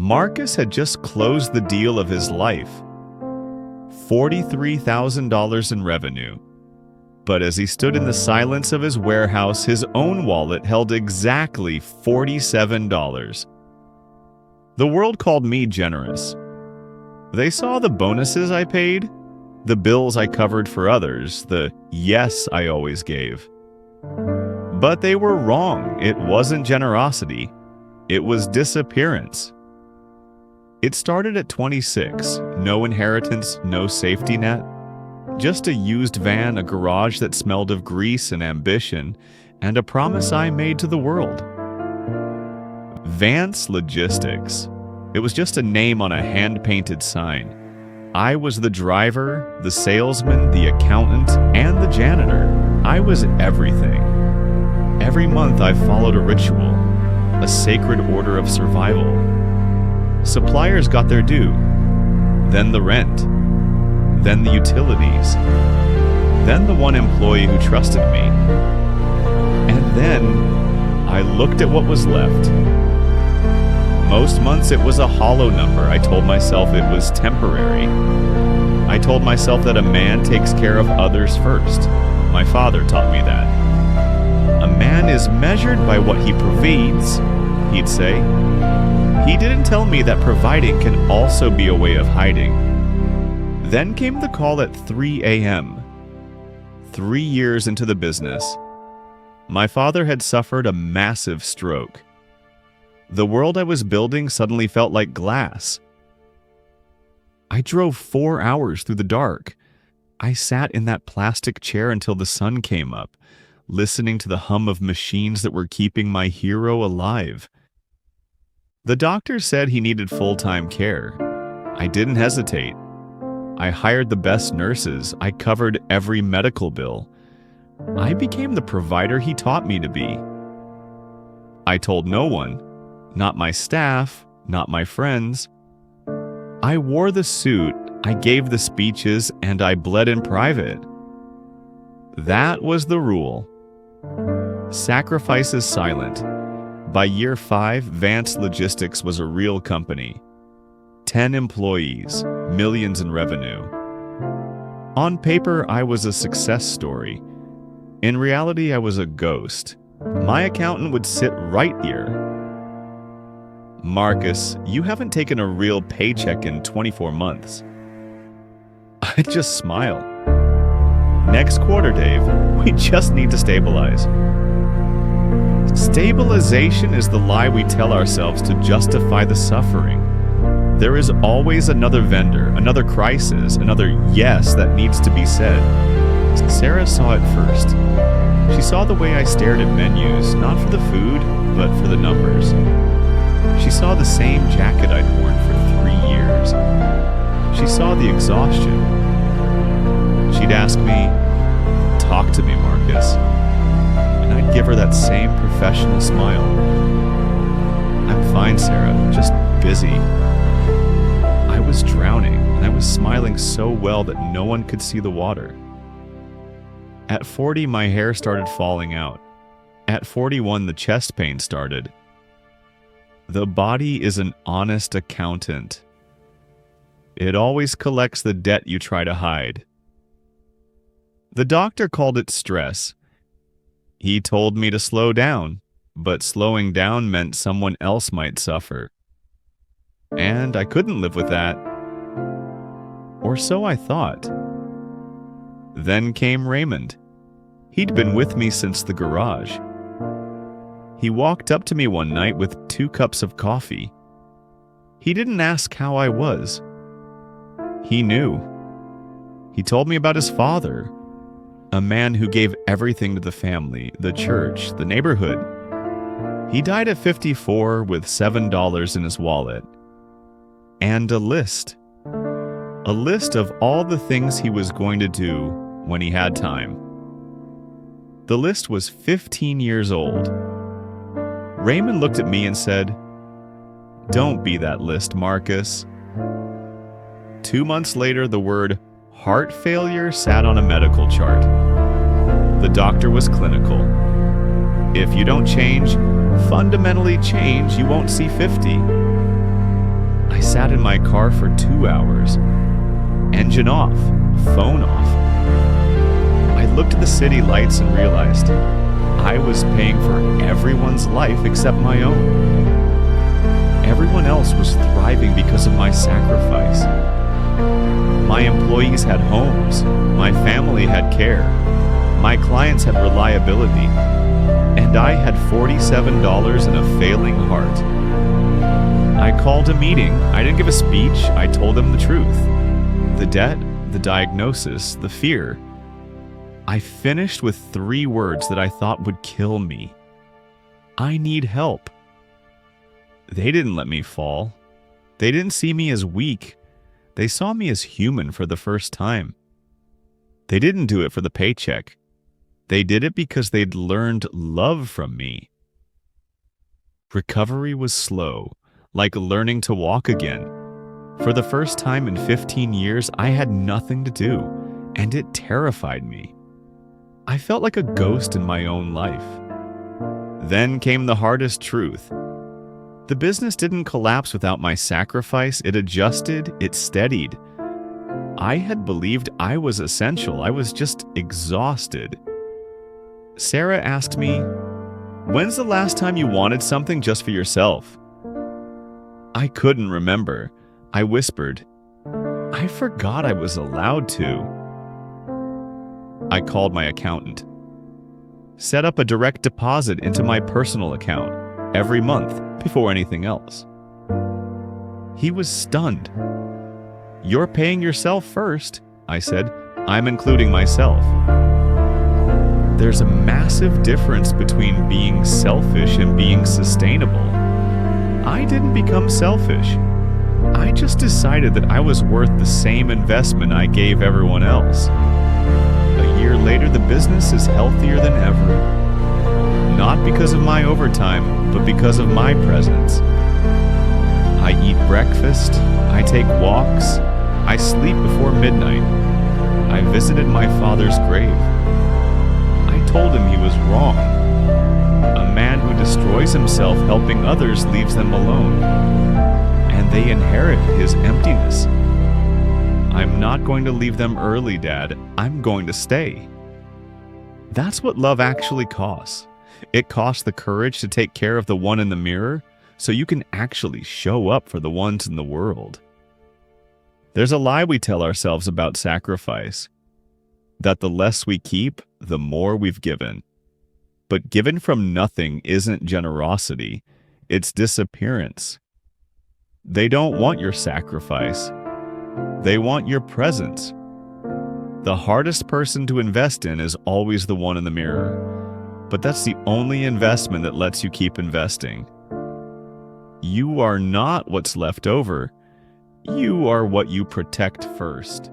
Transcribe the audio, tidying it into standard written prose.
Marcus had just closed the deal of his life, $43,000 in revenue. But as he stood in the silence of his warehouse, his own wallet held exactly $47. The world called me generous. They saw the bonuses I paid, the bills I covered for others, the yes I always gave. But they were wrong. It wasn't generosity. It was disappearance. It started at 26. No inheritance, no safety net. Just a used van, a garage that smelled of grease and ambition, and a promise I made to the world. Vance Logistics. It was just a name on a hand-painted sign. I was the driver, the salesman, the accountant, and the janitor. I was everything. Every month I followed a ritual, a sacred order of survival. Suppliers got their due, then the rent, then the utilities, then the one employee who trusted me. And then I looked at what was left. Most months it was a hollow number. I told myself it was temporary. I told myself that a man takes care of others first. My father taught me that. A man is measured by what he provides, he'd say. He didn't tell me that providing can also be a way of hiding. Then came the call at 3 a.m. 3 years into the business. My father had suffered a massive stroke. The world I was building suddenly felt like glass. I drove 4 hours through the dark. I sat in that plastic chair until the sun came up, listening to the hum of machines that were keeping my hero alive. The doctor said he needed full-time care. I didn't hesitate. I hired the best nurses. I covered every medical bill. I became the provider he taught me to be. I told no one, not my staff, not my friends. I wore the suit, I gave the speeches, and I bled in private. That was the rule. Sacrifice is silent. By year 5, Vance Logistics was a real company. 10 employees, millions in revenue. On paper, I was a success story. In reality, I was a ghost. My accountant would sit right here. Marcus, you haven't taken a real paycheck in 24 months. I'd just smile. Next quarter, Dave, we just need to stabilize. Stabilization is the lie we tell ourselves to justify the suffering. There is always another vendor, another crisis, another yes that needs to be said. Sarah saw it first. She saw the way I stared at menus, not for the food, but for the numbers. She saw the same jacket I'd worn for 3 years. She saw the exhaustion. She'd ask me, "Talk to me, Marcus." And I'd give her that same professional smile. "I'm fine, Sarah, just busy." I was drowning, and I was smiling so well that no one could see the water. At 40, my hair started falling out. At 41, the chest pain started. The body is an honest accountant. It always collects the debt you try to hide. The doctor called it stress. He told me to slow down, but slowing down meant someone else might suffer. And I couldn't live with that. Or so I thought. Then came Raymond. He'd been with me since the garage. He walked up to me one night with 2 cups of coffee. He didn't ask how I was. He knew. He told me about his father, a man who gave everything to the family, the church, the neighborhood. He died at 54 with $7 in his wallet. And a list. A list of all the things he was going to do when he had time. The list was 15 years old. Raymond looked at me and said, "Don't be that list, Marcus." 2 months later, the word heart failure sat on a medical chart. The doctor was clinical. If you don't change, fundamentally change, you won't see 50. I sat in my car for 2 hours. Engine off, phone off. I looked at the city lights and realized I was paying for everyone's life except my own. Everyone else was thriving because of my sacrifice. My employees had homes, my family had care, my clients had reliability, and I had $47 and a failing heart. I called a meeting. I didn't give a speech. I told them the truth. The debt, the diagnosis, the fear. I finished with 3 words that I thought would kill me. I need help. They didn't let me fall. They didn't see me as weak. They saw me as human for the first time. They didn't do it for the paycheck. They did it because they'd learned love from me. Recovery was slow, like learning to walk again. For the first time in 15 years, I had nothing to do, and it terrified me. I felt like a ghost in my own life. Then came the hardest truth. The business didn't collapse without my sacrifice. It adjusted, it steadied. I had believed I was essential. I was just exhausted. Sarah asked me, "When's the last time you wanted something just for yourself?" I couldn't remember. I whispered, "I forgot I was allowed to." I called my accountant. Set up a direct deposit into my personal account every month before anything else. He was stunned. "You're paying yourself first," I said. "I'm including myself." There's a massive difference between being selfish and being sustainable. I didn't become selfish. I just decided that I was worth the same investment I gave everyone else. A year later, the business is healthier than ever. Not because of my overtime, but because of my presence. I eat breakfast, I take walks, I sleep before midnight. I visited my father's grave. I told him he was wrong. A man who destroys himself helping others leaves them alone, and they inherit his emptiness. I'm not going to leave them early, Dad. I'm going to stay. That's what love actually costs. It costs the courage to take care of the one in the mirror so you can actually show up for the ones in the world. There's a lie we tell ourselves about sacrifice, that the less we keep, the more we've given. But given from nothing isn't generosity, it's disappearance. They don't want your sacrifice. They want your presence. The hardest person to invest in is always the one in the mirror, but that's the only investment that lets you keep investing. You are not what's left over. You are what you protect first.